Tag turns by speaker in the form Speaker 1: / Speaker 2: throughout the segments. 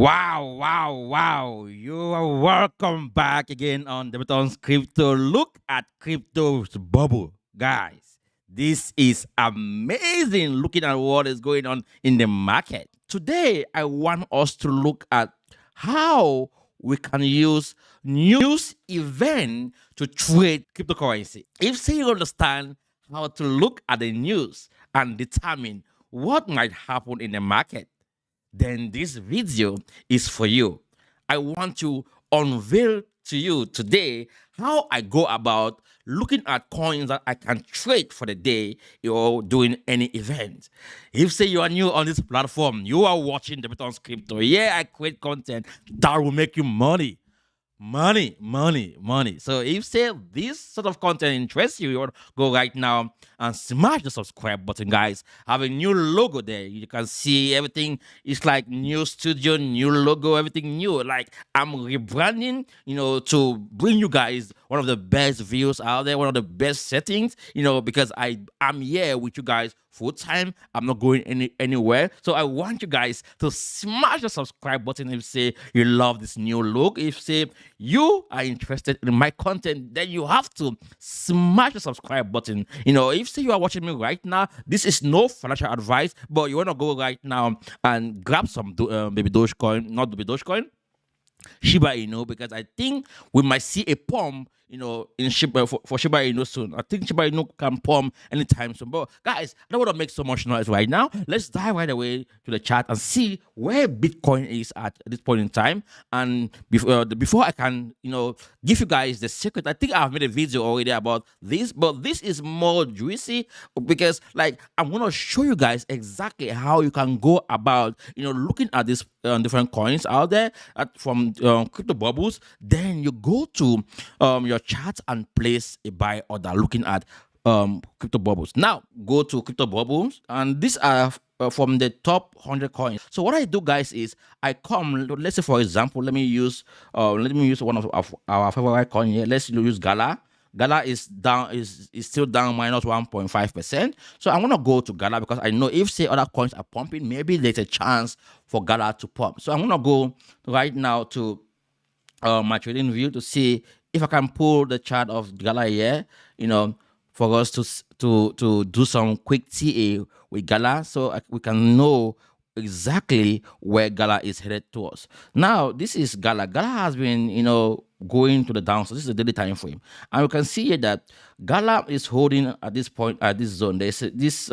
Speaker 1: Wow. You are welcome back again on the Beton's Crypto. Look at crypto's bubble. Guys, this is amazing looking at what is going on in the market. Today, I want us to look at how we can use news event to trade cryptocurrency. If say you understand how to look at the news and determine what might happen in the market, then this video is for you. I want to unveil to you today how I go about looking at coins that I can trade for the day or doing any event. If say you are new on this platform, you are watching the Beton's Crypto. Yeah, I create content that will make you money. Money. So if say this sort of content interests you, you want to go right now and smash the subscribe button, guys. Have a new logo there. You can see everything. It's like new studio, new logo, everything new. Like I'm rebranding, to bring you guys one of the best views out there, one of the best settings, because I'm here with you guys full time. I'm not going anywhere. So I want you guys to smash the subscribe button if say you love this new look. If say you are interested in my content, then you have to smash the subscribe button. If say you are watching me right now, this is no financial advice, but you want to go right now and grab some baby Dogecoin, not baby Dogecoin, Shiba Inu, because I think we might see a pump, in Shiba for Shiba Inu soon. I think Shiba Inu can pump anytime soon. But guys, I don't want to make so much noise right now. Let's dive right away to the chart and see where Bitcoin is at this point in time. And before I can, give you guys the secret, I think I've made a video already about this, but this is more juicy because, like, I'm gonna show you guys exactly how you can go about, looking at these different coins out there from crypto bubbles. Then you go to your chart and place a buy order looking at crypto bubbles. Now go to crypto bubbles, and these are from the top 100 coins. So what I do, guys, is I come, let's say for example, let me use one of our favorite coin here. Let's use Gala. Gala is down, is still down minus 1.5%. So I'm gonna go to Gala because I know if say other coins are pumping, maybe there's a chance for Gala to pump. So I'm gonna go right now to my trading view to see if I can pull the chart of Gala here, for us to do some quick TA with Gala, so we can know exactly where Gala is headed towards. Now this is Gala. Gala has been, going to the downside. This is the daily time frame, and we can see here that Gala is holding at this point at this zone. There's this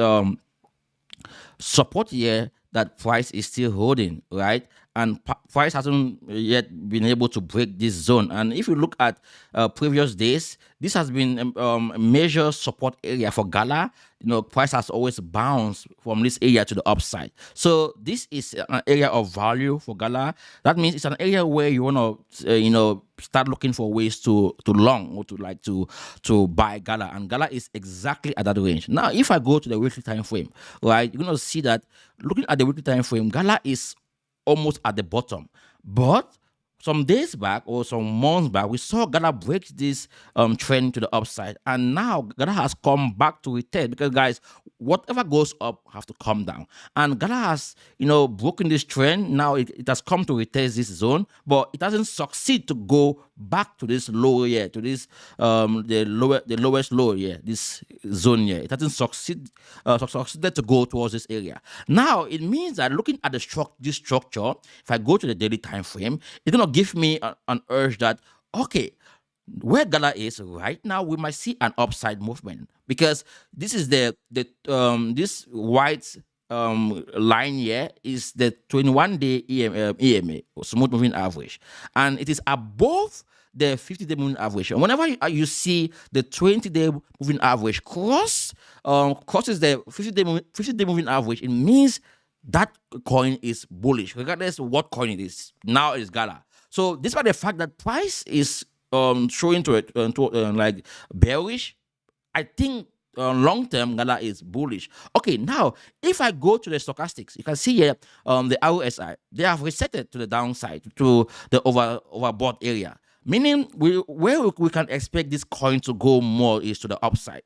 Speaker 1: support here that price is still holding, right? And price hasn't yet been able to break this zone. And if you look at previous days, this has been a major support area for Gala. Price has always bounced from this area to the upside. So this is an area of value for Gala. That means it's an area where you want to, start looking for ways to long or to buy Gala. And Gala is exactly at that range. Now, if I go to the weekly time frame, right, you're going to see that looking at the weekly time frame, Gala is almost at the bottom. But some days back or some months back, we saw Gala break this trend to the upside, and now Gala has come back to retest because, guys, whatever goes up has to come down. And Gala has, broken this trend. Now it has come to retest this zone, but it doesn't succeed to go back to this lower here, to this the lowest low here, this zone here. It hasn't succeeded to go towards this area. Now it means that looking at this structure, if I go to the daily time frame, it's gonna give me an urge that, okay, where Gala is right now, we might see an upside movement, because this is this white line here is the 21-day EMA, or smooth moving average, and it is above the 50-day moving average. And whenever you see the 20-day moving average crosses the 50-day moving average, it means that coin is bullish, regardless of what coin it is. Now it's Gala. So despite the fact that price is showing to it like bearish, I think long term Gala is bullish. Okay, now if I go to the stochastics, you can see here the RSI, they have reset it to the downside, to the overbought area, meaning where we can expect this coin to go more is to the upside.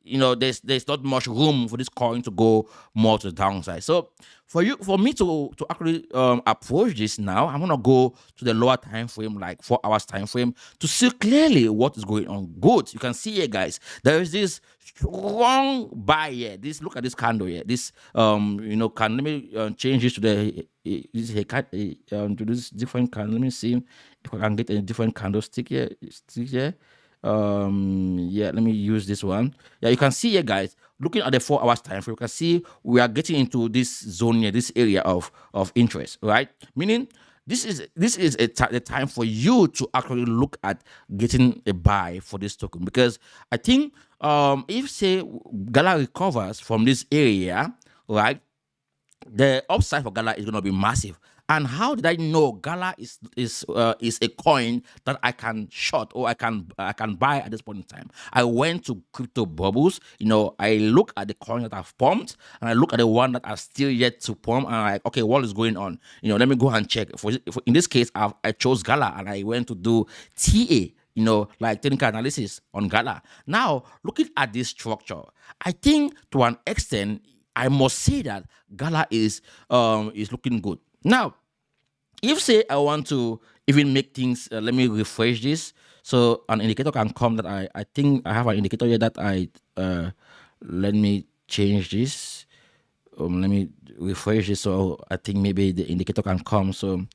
Speaker 1: there's not much room for this coin to go more to the downside. So for me to actually approach this now, I'm gonna go to the lower time frame, like 4 hours time frame, to see clearly what is going on. Good, you can see here, guys. There is this strong buy here. Look at this candle here. This can let me change this to the to this different candle. Let me see if I can get a different candlestick here. Stick here. Yeah, let me use this one. Yeah, you can see here, guys, looking at the 4 hours time frame, you can see we are getting into this zone here, this area of interest, right? Meaning this is the time for you to actually look at getting a buy for this token, because I think if say Gala recovers from this area, right, the upside for Gala is going to be massive. And how did I know Gala is a coin that I can short, or I can buy at this point in time? I went to crypto bubbles. I look at the coins that I've pumped, and I look at the one that are still yet to pump, and I'm like, okay, what is going on? Let me go and check. In this case, I chose Gala, and I went to do TA. Like technical analysis on Gala. Now, looking at this structure, I think to an extent, I must say that Gala is looking good. Now, if say I want to even make things, let me refresh this, so an indicator can come that I think I have an indicator here that let me change this. Let me refresh this, so I think maybe the indicator can come, so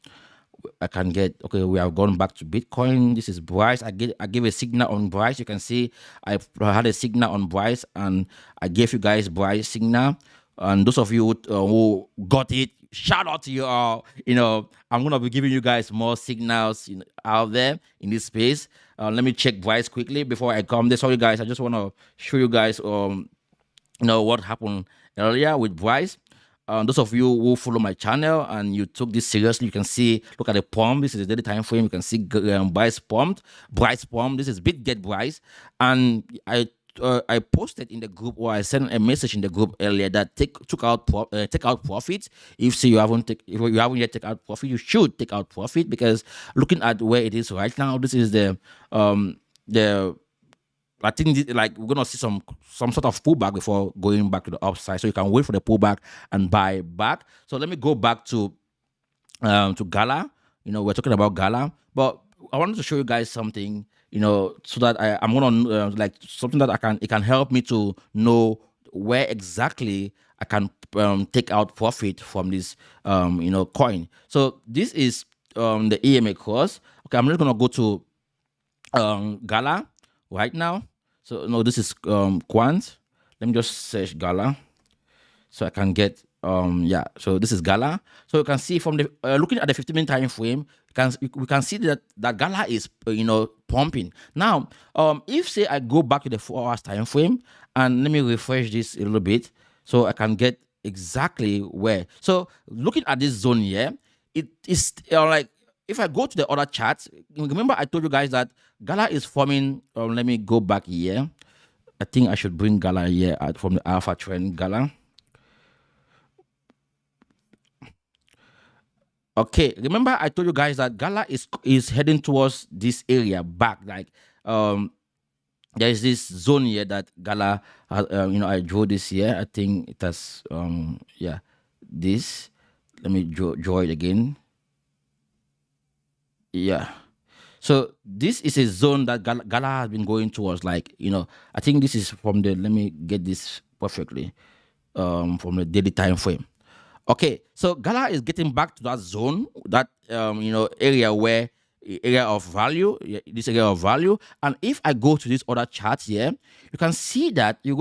Speaker 1: I can get, okay, we have gone back to Bitcoin. This is Bryce. I gave a signal on Bryce. You can see I had a signal on Bryce, and I gave you guys Bryce signal. And those of you who got it, shout out to you all. I'm gonna be giving you guys more signals out there in this space. Let me check Bryce quickly before I come there. Sorry guys, I just want to show you guys what happened earlier with Bryce. Those of you who follow my channel and you took this seriously, you can see, look at the pump. This is the daily time frame. You can see Bryce pumped. This is Bitget Bryce, and I posted in the group, or I sent a message in the group earlier that take out profits. If you haven't yet take out profit, you should take out profit, because looking at where it is right now, this is the I think like we're gonna see some sort of pullback before going back to the upside. So you can wait for the pullback and buy back. So let me go back to Gala. We're talking about Gala, but I wanted to show you guys something. So that I'm gonna like something that it can help me to know where exactly I can take out profit from this coin. So this is the EMA course. Okay, I'm just gonna go to Gala right now. So no, this is Quant. Let me just search Gala so I can get so this is Gala. So you can see from the looking at the 15-minute time frame, we can see that Gala is pumping. Now if say I go back to the 4 hours time frame, and let me refresh this a little bit so I can get exactly where. So looking at this zone here, it is like, if I go to the other charts, remember I told you guys that Gala is forming. Let me go back here. I think I should bring Gala here from the alpha trend Gala. Okay, remember I told you guys that Gala is heading towards this area back. Like there is this zone here that Gala has, I drew this here. I think it has this. Let me draw it again. Yeah. So this is a zone that Gala has been going towards. Like, I think this is from the, let me get this perfectly, from the daily time frame. Okay, so Gala is getting back to that zone, that area of value, this area of value. And if I go to this other chart here, you're going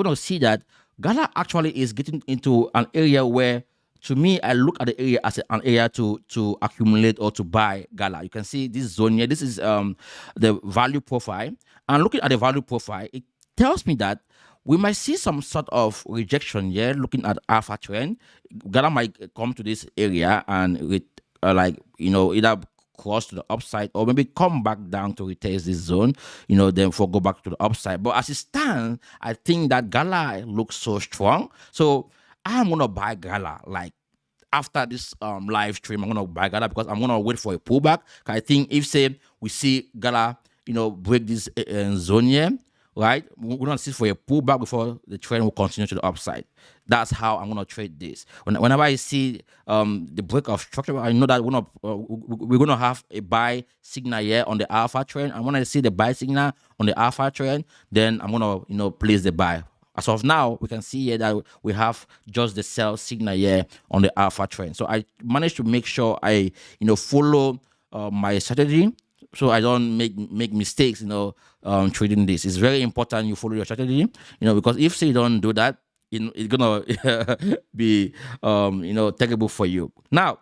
Speaker 1: to see that Gala actually is getting into an area where, to me, I look at the area as an area to accumulate or to buy Gala. You can see this zone here. This is the value profile. And looking at the value profile, it tells me that we might see some sort of rejection here. Looking at alpha trend, Gala might come to this area and either cross to the upside, or maybe come back down to retest this zone, then go back to the upside. But as it stands, I think that Gala looks so strong. So I'm gonna buy Gala. Like after this live stream, I'm gonna buy Gala, because I'm gonna wait for a pullback. I think if say we see Gala, break this zone here, right? We're gonna sit for a pullback before the trend will continue to the upside. That's how I'm gonna trade this. Whenever I see the break of structure, I know that we're gonna have a buy signal here on the alpha trend. And when I see the buy signal on the alpha trend, then I'm gonna place the buy. As of now, we can see here that we have just the sell signal here on the alpha trend. So I managed to make sure I follow my strategy, so I don't make mistakes, trading this. It's very important you follow your strategy, because if say you don't do that, it's gonna be terrible for you. Now,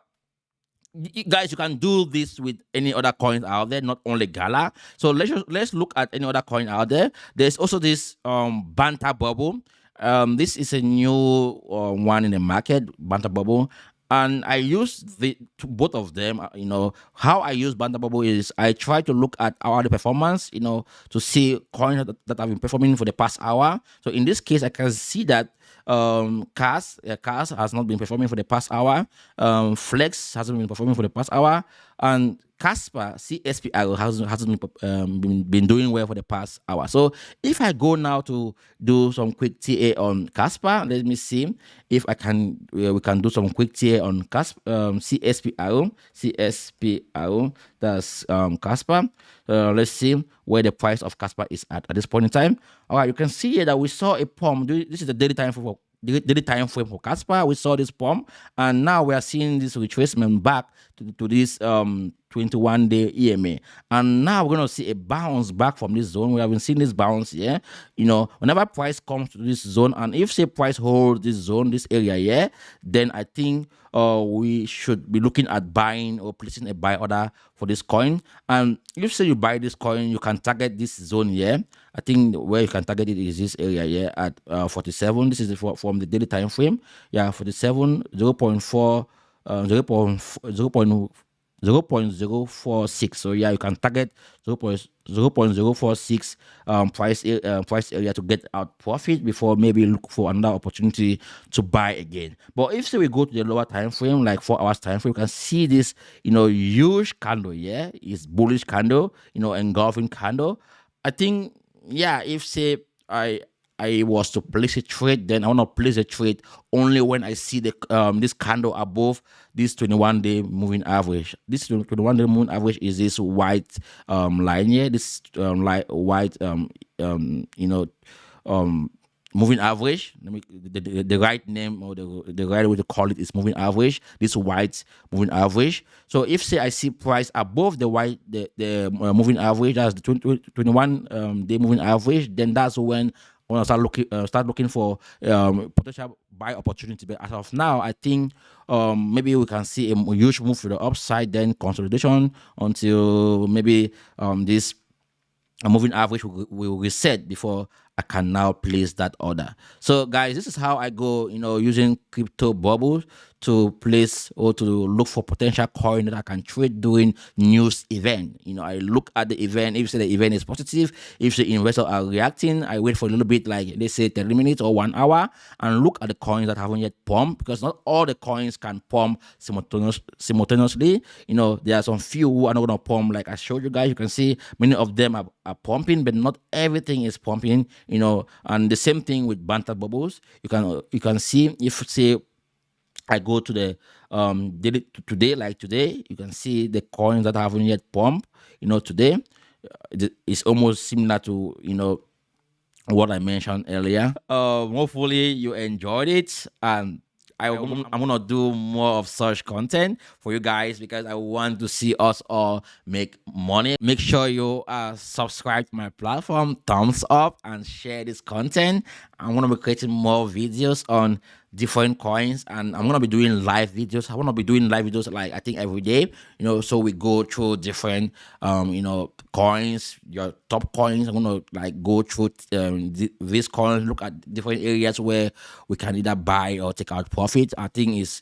Speaker 1: guys, you can do this with any other coins out there, not only Gala. So let's look at any other coin out there. There's also this Banta bubble. This is a new one in the market, Banta bubble. And I use both of them. How I use Banta bubble is I try to look at hourly performance, to see coins that have been performing for the past hour. So in this case, I can see that CAS has not been performing for the past hour. Flex hasn't been performing for the past hour, and Casper CSPR hasn't been doing well for the past hour. So if I go now to do some quick TA on Casper, let me see if I can we can do some quick TA on CSPR. That's Casper. Let's see where the price of Casper is at this point in time. All right, you can see here that we saw a pump. This is the daily time for daily time frame for Casper. We saw this pump, and now we are seeing this retracement back to this 21-day EMA, and now we're gonna see a bounce back from this zone. We haven't seen this bounce here. Whenever price comes to this zone, and if say price holds this zone, this area here, then I think we should be looking at buying or placing a buy order for this coin. And if say you buy this coin, you can target this zone here. I think where you can target it is this area here at 47. This is from the daily time frame. Yeah, 47, 0.4, 0.046. So yeah, you can target 0.046 price area to get out profit before maybe look for another opportunity to buy again. But if say we go to the lower time frame, like 4 hours time frame, you can see this huge candle here. It's bullish candle, engulfing candle. I think, yeah, if say I was to place a trade, then I want to place a trade only when I see the this candle above this 21-day moving average. This 21-day moving average is this white line here. This white moving average. The right name, or the right way to call it is moving average. This white moving average. So if say I see price above the white the moving average, that's the 21 day moving average, then that's when I want to start looking for potential buy opportunity. But as of now, I think maybe we can see a huge move to the upside, then consolidation until maybe this moving average will reset before I can now place that order. So guys, this is how I go, using crypto bubbles to place or to look for potential coin that I can trade during news event. I look at the event. If say the event is positive, if the investors are reacting, I wait for a little bit, like they say 30 minutes or 1 hour, and look at the coins that haven't yet pumped, because not all the coins can pump simultaneously. There are some few who are not going to pump. Like I showed you guys, you can see many of them are pumping, but not everything is pumping. And the same thing with Banta bubbles. You can see, if say I go to the today, like today, you can see the coins that haven't yet pumped. Today it's almost similar to what I mentioned earlier. Hopefully you enjoyed it, and I'm gonna do more of such content for you guys, because I want to see us all make money. Make sure you subscribe to my platform, thumbs up, and share this content. I'm gonna be creating more videos on different coins, and I'm gonna be doing live videos. I want to be doing live videos, like I think every day, so we go through different coins, your top coins. I'm gonna like go through these coins, look at different areas where we can either buy or take out profit. I think is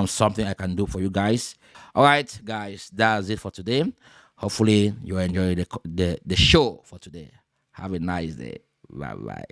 Speaker 1: something I can do for you guys. All right, guys, that's it for today. Hopefully you enjoy the show for today. Have a nice day. Bye bye.